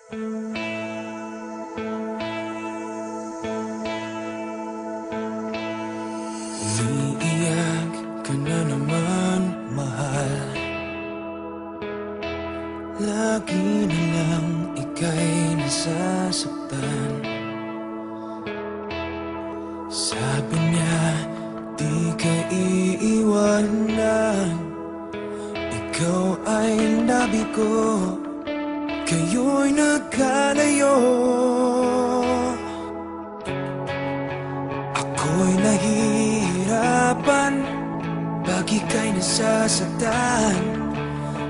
Umiiyak ka na naman, mahal. Lagi na lang ika'y nasasaktan. Sabi niya, di ka iiwanan. Ikaw ay nabi ko, kayo'y nagkalayo. Ako'y nahihirapan pag ika'y nasasaktan.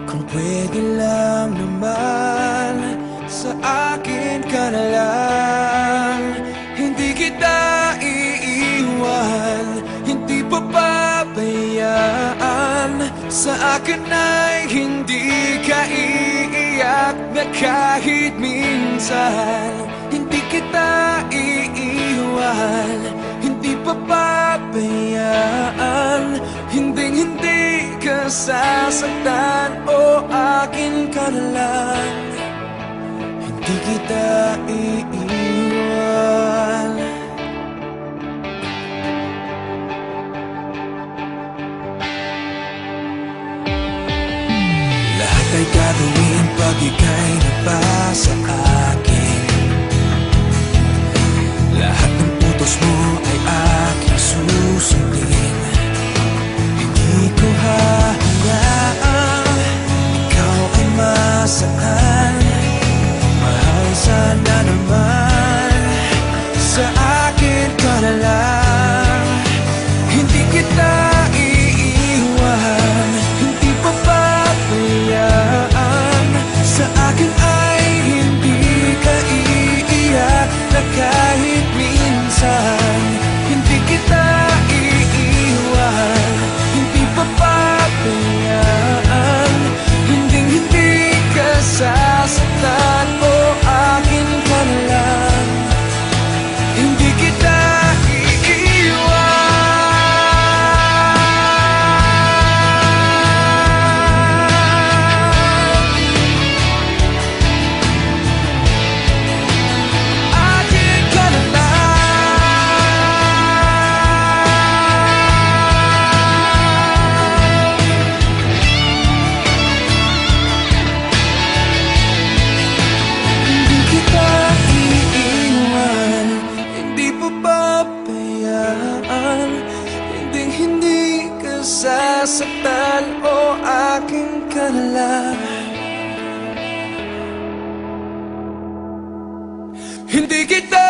Kung pwede lang naman, sa akin ka na lang. Hindi kita iiwan, hindi papabayaan. Sa akin ay hindi ka iiyak na kahit minsan. Hindi kita iiwan, hindi papabayaan. Hinding-hindi ka sasaktan, o akin ka na lang. Hindi kita iiwan. Lahat ay gagawin pag ika'y nabasa akin. Lahat ng utos mo ay aking susundin. Hindi ko hahayaan ikaw ay masaan. Mahal, sana naman sa akin ka na lang. Hindi kita iiwan, hindi papabayaan. Sa akin ay hindi ka iiyak na kahit minsan. Hindi kita iiwan, hindi papabayaan. Hinding-hindi ka sasaktan, o akin ka na lang. Hindi kita sasaktan, o akin ka na lang. Hindi kita